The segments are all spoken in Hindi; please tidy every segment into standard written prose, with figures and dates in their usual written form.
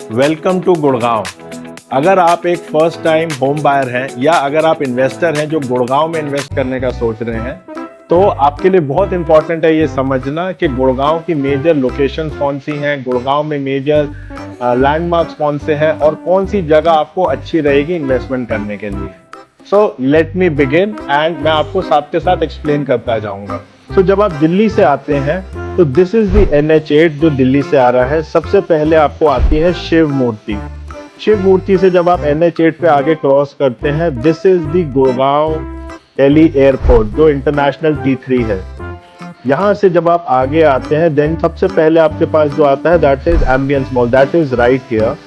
Welcome to Gurgaon. अगर आप एक फर्स्ट टाइम होम बायर हैं या अगर आप इन्वेस्टर हैं जो गुड़गांव में इन्वेस्ट करने का सोच रहे हैं, तो आपके लिए बहुत इंपॉर्टेंट है ये समझना कि गुड़गांव की मेजर लोकेशन कौन सी हैं, गुड़गांव में मेजर लैंडमार्क्स कौन से हैं और कौन सी जगह आपको अच्छी रहेगी इन्वेस्टमेंट करने के लिए। So let me begin and मैं आपको साथ के साथ एक्सप्लेन करता जाऊंगा। तो जब आप दिल्ली से आते हैं तो दिस इज द NH8 जो दिल्ली से आ रहा है। सबसे पहले आपको आती है शिव मूर्ति। शिव मूर्ति से जब आप NH8 पे आगे क्रॉस करते हैं, this is the Gurgaon Delhi airport जो इंटरनेशनल T3 है। यहाँ से जब आप आगे आते हैं देन सबसे पहले आपके पास जो आता है that is ambience mall, that is right here.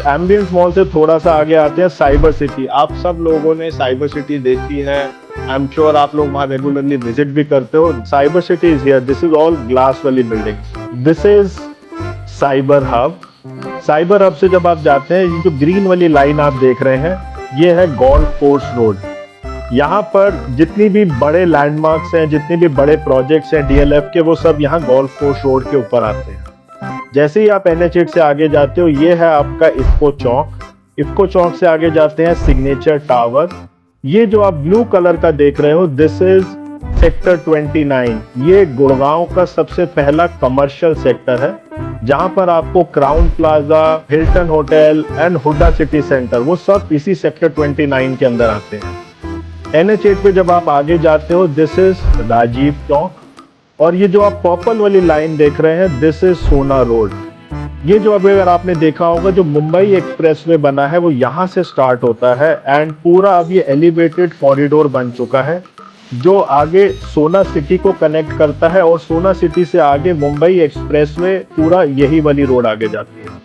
Ambience mall से थोड़ा सा आगे आते हैं साइबर सिटी। आप सब लोगों ने साइबर सिटी देखी है, आई एम श्योर आप लोग वहाँ रेगुलरली विजिट भी करते हो। Cyber city is here, this is all glass वाली building. This is cyber hub. Cyber hub से जब आप जाते हैं, ये जो ग्रीन वाली लाइन आप देख रहे हैं, ये है गोल्फ कोर्स रोड। यहाँ पर जितनी भी बड़े लैंडमार्क्स हैं, जितने भी बड़े प्रोजेक्ट्स हैं DLF के, वो सब यहाँ गोल्फ कोर्स रोड के ऊपर आते हैं। जैसे ही आप NH8 से आगे जाते हो, ये है आपका इफ्को चौक। इफ्को चौक से आगे जाते हैं सिग्नेचर टावर। ये जो आप ब्लू कलर का देख रहे हो, दिस इज सेक्टर 29। ये गुड़गांव का सबसे पहला कमर्शियल सेक्टर है, जहां पर आपको Crowne Plaza, Hilton hotel and Huda city Centre, वो सब इसी सेक्टर 29 के अंदर आते हैं। NH8 पे जब आप आगे जाते हो, दिस इज राजीव चौक। और ये जो आप पर्पल वाली लाइन देख रहे हैं, दिस इज सोना रोड। ये जो अगर आपने देखा होगा, जो मुंबई एक्सप्रेसवे बना है वो यहाँ से स्टार्ट होता है एंड पूरा अब ये एलिवेटेड कॉरिडोर बन चुका है जो आगे सोना सिटी को कनेक्ट करता है। और सोना सिटी से आगे मुंबई एक्सप्रेसवे पूरा यही वाली रोड आगे जाती है।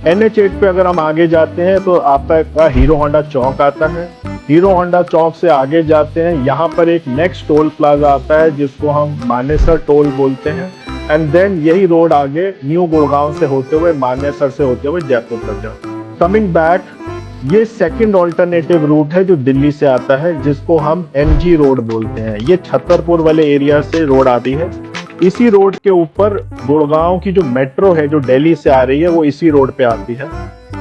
NH8 पे अगर हम आगे जाते हैं तो आपका हीरो होंडा चौक आता है। हीरो होंडा चौक से आगे जाते हैं, यहाँ पर एक नेक्स्ट टोल प्लाजा आता है जिसको हम मानेसर टोल बोलते हैं। एंड देन यही रोड आगे न्यू गुड़गांव से होते हुए मानेसर से होते हुए जयपुर तक जाता है। कमिंग बैक, ये सेकंड ऑल्टरनेटिव रूट है जो दिल्ली से आता है, जिसको हम MG रोड बोलते हैं। ये छतरपुर वाले एरिया से रोड आती है। इसी रोड के ऊपर गुड़गांव की जो मेट्रो है जो दिल्ली से आ रही है, वो इसी रोड पे आती है।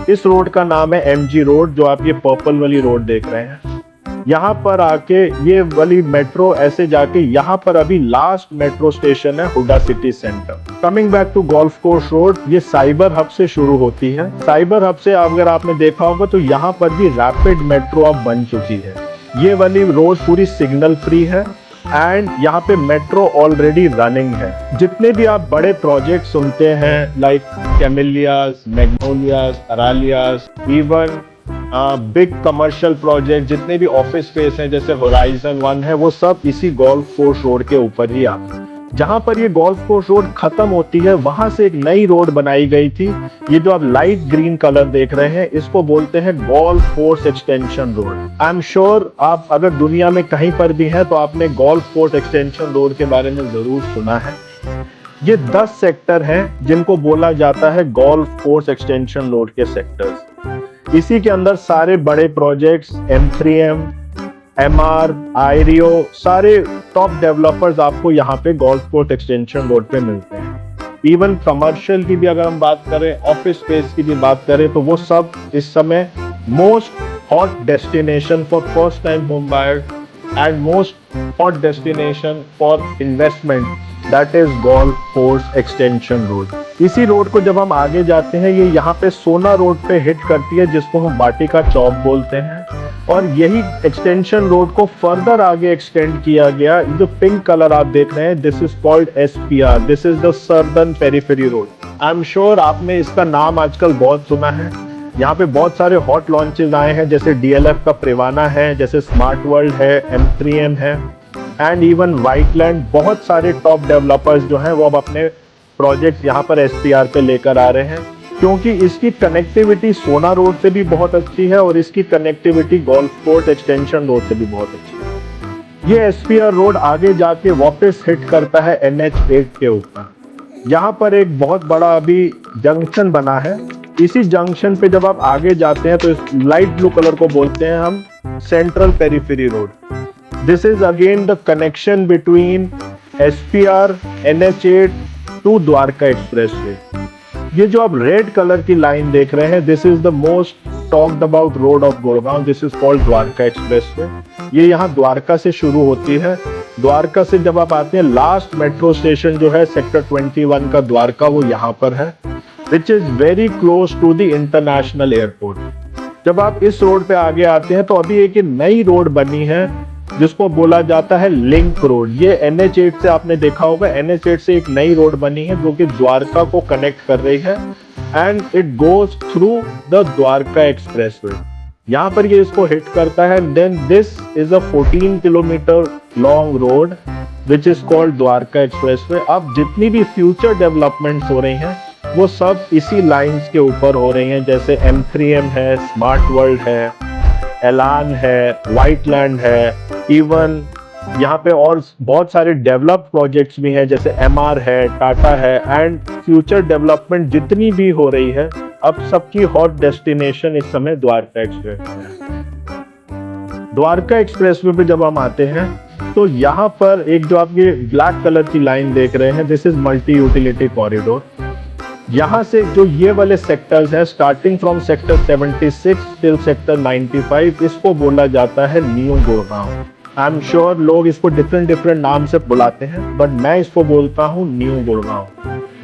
इस रोड का नाम है MG रोड, जो आप ये पर्पल वाली रोड देख रहे हैं। यहाँ पर आके ये वाली मेट्रो ऐसे जाके यहाँ पर अभी लास्ट मेट्रो स्टेशन है HUDA city centre. Coming back to golf course road, ये साइबर हब से शुरू होती है। साइबर हब से अगर आपने देखा होगा तो यहाँ पर भी रैपिड मेट्रो अब बन चुकी है। ये वाली रोड पूरी सिग्नल फ्री है एंड यहाँ पे मेट्रो ऑलरेडी रनिंग है। जितने भी आप बड़े प्रोजेक्ट सुनते हैं like camellias, magnolias, aralias, even big commercial project, जितने भी ऑफिस स्पेस हैं जैसे होराइजन 1 है, वो सब इसी गोल्फ कोर्स रोड के ऊपर ही आते हैं। जहां पर ये गोल्फ कोर्स रोड खत्म होती है, वहां से एक नई रोड बनाई गई थी। ये जो आप लाइट ग्रीन कलर देख रहे हैं, इसको बोलते हैं golf course extension road. I am sure आप अगर दुनिया में कहीं पर भी हैं तो आपने गोल्फ कोर्स एक्सटेंशन रोड के बारे में जरूर सुना है। ये 10 सेक्टर हैं जिनको बोला जाता है गोल्फ कोर्स एक्सटेंशन रोड के सेक्टर्स। इसी के अंदर सारे बड़े प्रोजेक्ट्स, M3M, MR, IREO, सारे टॉप डेवलपर्स आपको यहाँ पे गोल्फ कोर्स एक्सटेंशन रोड पे मिलते हैं। इवन कमर्शियल की भी अगर हम बात करें, ऑफिस स्पेस की भी बात करें, तो वो सब इस समय most hot destination for first time home buyer and most hot destination for investment, that is golf course extension road. इसी रोड को जब हम आगे जाते हैं, ये यहाँ पे सोना रोड पे हिट करती है, जिसको हम वाटिका चौक बोलते हैं। और यही एक्सटेंशन रोड को फर्दर आगे एक्सटेंड किया गया। जो पिंक कलर आप देख रहे हैं, this is called SPR, this is the southern periphery road. I am sure आपने इसका नाम आजकल बहुत सुना है। यहाँ पे बहुत सारे हॉट लॉन्चेस आए हैं, जैसे DLF का प्रिवाना है, जैसे स्मार्ट वर्ल्ड है, M3M है एंड इवन व्हाइटलैंड। बहुत सारे टॉप डेवलपर्स जो हैं वो अब अपने प्रोजेक्ट यहाँ पर SPR पे लेकर आ रहे हैं, क्योंकि इसकी कनेक्टिविटी सोना रोड से भी बहुत अच्छी है और इसकी connectivity golf course extension road से भी बहुत अच्छी है। ये SPR रोड आगे जाके वापस हिट करता है NH8 के ऊपर। यहाँ पर एक बहुत बड़ा अभी जंक्शन बना है। इसी जंक्शन पे जब आप आगे जाते हैं तो इस लाइट ब्लू कलर को बोलते हैं हम central periphery road. This is again the connection between SPR, NH8 to Dwarka expressway. ये जो आप रेड कलर की लाइन देख रहे हैं, this is the most talked about road of Gurgaon, this is called Dwarka expressway. ये यहाँ द्वारका से शुरू होती है। द्वारका से जब आप आते हैं, लास्ट मेट्रो स्टेशन जो है सेक्टर 21 का द्वारका, वो यहाँ पर है, which is very close to the international airport. जब आप इस रोड पे आगे आते हैं तो अभी एक नई रोड बनी है जिसको बोला जाता है लिंक रोड। ये NH8 से आपने देखा होगा, NH8 से एक नई रोड बनी है जो कि द्वारका को कनेक्ट कर रही है, and it goes through the Dwarka expressway. यहाँ पर ये इसको हिट करता है। Then this is a 14 kilometre long road which is called Dwarka expressway. अब जितनी भी फ्यूचर डेवलपमेंट्स हो रही हैं वो सब इसी लाइंस के ऊपर हो रही हैं, जैसे M3M है, स्मार्ट वर्ल्ड है, एलान है, व्हाइटलैंड है, इवन यहाँ पे और बहुत सारे डेवलप प्रोजेक्ट्स भी हैं, जैसे MR है, टाटा है, एंड फ्यूचर डेवलपमेंट जितनी भी हो रही है, अब सबकी हॉट डेस्टिनेशन इस समय द्वारका एक्सप्रेस है। द्वारका एक्सप्रेसवे पे जब हम आते हैं तो यहाँ पर एक जो आप ये ब्लैक कलर की लाइन देख रहे हैं, this is multi utility corridor. यहाँ से जो ये वाले सेक्टर्स हैं, starting from sector 76 till sector 95, इसको बोला जाता है new Gurgaon. I am sure लोग इसको डिफरेंट नाम से बुलाते हैं, बट मैं इसको बोलता हूँ न्यू गुड़गांव।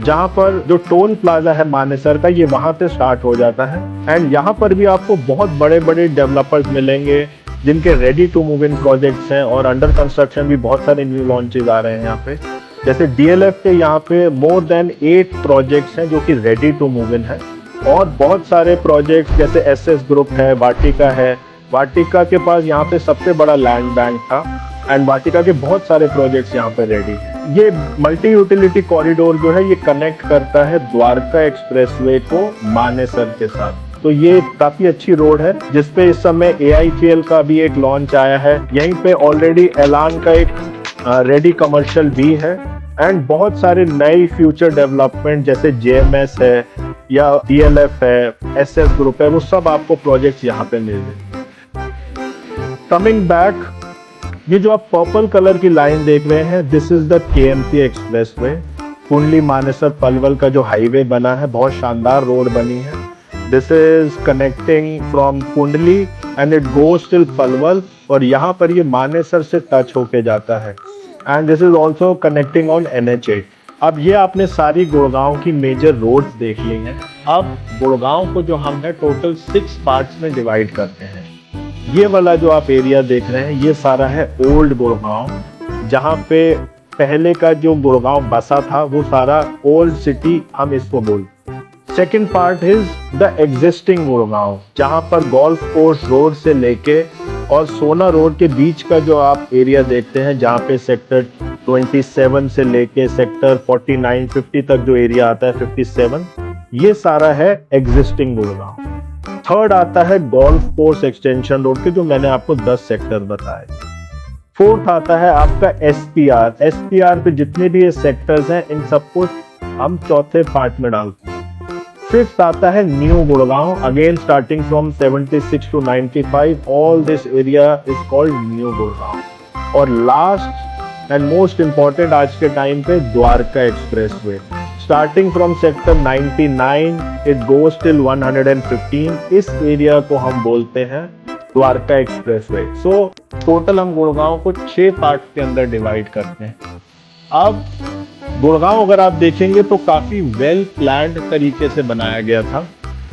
जहाँ पर जो टोल प्लाजा है मानेसर का, ये वहां से स्टार्ट हो जाता है, एंड यहाँ पर भी आपको बहुत बड़े बड़े डेवलपर्स मिलेंगे जिनके ready to move in projects हैं, और अंडर कंस्ट्रक्शन भी बहुत सारे न्यू लॉन्चेस आ रहे हैं यहाँ पे। जैसे DLF के यहाँ पे मोर देन 8 प्रोजेक्ट्स हैं जो कि रेडी टू मूव इन है, और बहुत सारे प्रोजेक्ट्स जैसे SS ग्रुप है, वाटिका है। वाटिका के पास यहाँ पे सबसे बड़ा लैंड बैंक था, एंड वाटिका के बहुत सारे प्रोजेक्ट्स यहाँ पे रेडी है। ये मल्टी यूटिलिटी कॉरिडोर जो है ये कनेक्ट करता है द्वारका एक्सप्रेसवे को मानेसर के साथ। तो ये काफी अच्छी रोड है जिसपे इस समय AITL का भी एक लॉन्च आया है। यहीं पे ऑलरेडी एलान का एक रेडी कमर्शियल भी है, एंड बहुत सारे नए फ्यूचर डेवलपमेंट जैसे JMS है या DLF है, SS ग्रुप है, वो सब आपको प्रोजेक्ट्स यहाँ पे मिल रहे। कमिंग बैक, ये जो आप पर्पल कलर की लाइन देख रहे हैं, this is the KMT expressway. Kundli Manesar Palwal का जो हाईवे बना है, बहुत शानदार रोड बनी है। दिस इज कनेक्टिंग फ्रॉम कुंडली and it goes till Palwal, और यहाँ पर ये मानेसर से टच होके जाता है, and this is also connecting on NH8। अब ये आपने सारी गुड़गांव की मेजर रोड्स देख ली हैं। अब गुड़गांव को जो हम है टोटल 6 पार्ट्स में डिवाइड करते हैं। ये वाला जो आप एरिया देख रहे हैं, ये सारा है ओल्ड गुड़गांव, जहाँ पे पहले का जो गुड़गांव बसा था वो सारा ओल्ड सिटी हम इसको बोलते हैं। Second part is the existing Gurgaon, जहाँ पर गोल्फ कोर्स रोड से लेके और सोना रोड के बीच का जो आप एरिया देखते हैं, जहाँ पे सेक्टर 27 से लेके सेक्टर 49-50 तक जो एरिया आता है 57, ये सारा है एग्जिस्टिंग गुड़गांव। थर्ड आता है गोल्फ कोर्स एक्सटेंशन रोड के, जो मैंने आपको 10 सेक्टर बताए। फोर्थ आता है आपका SPR पे जितने भी ये सेक्टर्स हैं, इन सबको हम चौथे पार्ट में डालते हैं। फिफ्थ आता है new Gurgaon, again starting from 76 to 95, all this area is called new Gurgaon. और लास्ट एंड मोस्ट इंपॉर्टेंट आज के टाइम पे Dwarka expressway, starting from sector 99 it goes till 115, इस एरिया को हम बोलते हैं द्वारका एक्सप्रेसवे। सो टोटल हम गुड़गांव को 6 पार्ट के अंदर डिवाइड करते हैं। अब गुड़गांव अगर आप देखेंगे तो काफी वेल प्लान्ड तरीके से बनाया गया था।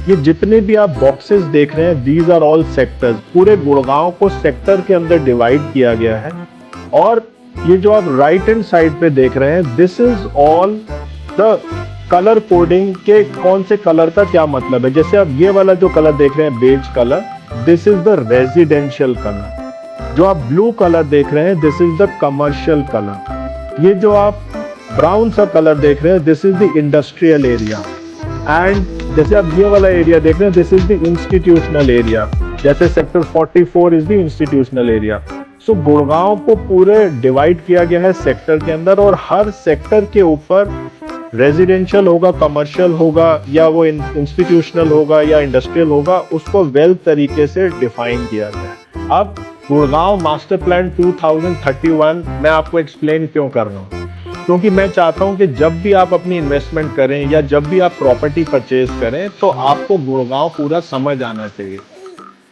ये जितने भी आप बॉक्सेस देख रहे हैं, दीज आर ऑल सेक्टर्स। पूरे गुड़गांव को सेक्टर के अंदर डिवाइड किया गया है, और ये जो आप राइट हैंड साइड पे देख रहे हैं, this is all the colour coding के कौन से कलर का क्या मतलब है। जैसे आप ये वाला जो कलर देख रहे हैं, beige colour, this is the residential colour. जो आप ब्लू कलर देख रहे हैं, this is the commercial colour. ये जो आप ब्राउन सा कलर देख रहे हैं, this is the industrial area. And जैसे आप ये वाला एरिया देख रहे हैं, this is the institutional area. जैसे sector 44 is the institutional area. So Gurgaon को पूरे डिवाइड किया गया है सेक्टर के अंदर, और हर सेक्टर के ऊपर रेजिडेंशियल होगा, कमर्शियल होगा, या वो इंस्टीट्यूशनल होगा या इंडस्ट्रियल होगा, उसको वेल तरीके से डिफाइन किया गया। अब गुड़गांव मास्टर प्लान 2031 मैं आपको एक्सप्लेन क्यों कर रहा हूँ। क्योंकि मैं चाहता हूं कि जब भी आप अपनी इन्वेस्टमेंट करें या जब भी आप प्रॉपर्टी परचेज करें तो आपको गुड़गांव पूरा समझ आना चाहिए।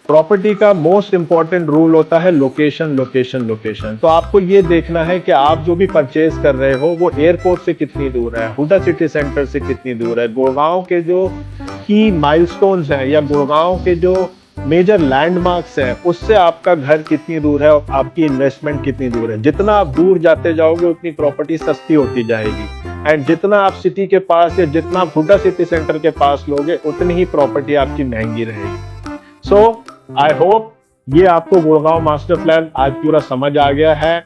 प्रॉपर्टी का मोस्ट इंपॉर्टेंट रूल होता है लोकेशन लोकेशन लोकेशन। तो आपको ये देखना है कि आप जो भी परचेज कर रहे हो वो एयरपोर्ट से कितनी दूर है, हुडा सिटी सेंटर से कितनी दूर है, गुड़गांव के जो की माइलस्टोन्स हैं या गुड़गांव के जो मेजर लैंडमार्क्स हैं उससे आपका घर कितनी दूर है और आपकी इन्वेस्टमेंट कितनी दूर है। जितना आप दूर जाते जाओगे उतनी प्रॉपर्टी सस्ती होती जाएगी, एंड जितना आप सिटी के पास या जितना आप हुडा सिटी सेंटर के पास लोगे उतनी ही प्रॉपर्टी आपकी महंगी रहेगी। सो आई होप ये आपको गुड़गांव मास्टर प्लान आज पूरा समझ आ गया है।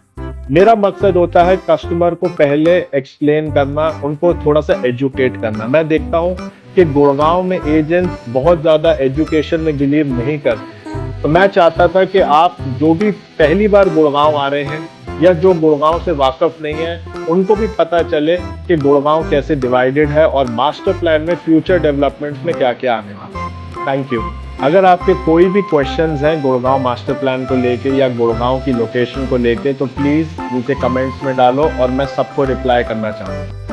मेरा मकसद होता है कस्टमर को पहले एक्सप्लेन करना, उनको थोड़ा सा एजुकेट करना। मैं देखता हूँ कि गुड़गांव में एजेंट्स बहुत ज्यादा एजुकेशन में बिलीव नहीं करते, तो मैं चाहता था कि आप जो भी पहली बार गुड़गांव आ रहे हैं या जो गुड़गांव से वाकिफ नहीं है उनको भी पता चले कि गुड़गांव कैसे डिवाइडेड है और मास्टर प्लान में फ्यूचर डेवलपमेंट में क्या क्या आने वाला है। Thank you. अगर आपके कोई भी क्वेश्चंस हैं गुड़गांव मास्टर प्लान को लेके या गुड़गांव की लोकेशन को लेके तो प्लीज नीचे कमेंट्स में डालो और मैं सबको रिप्लाई करना चाहूँगा।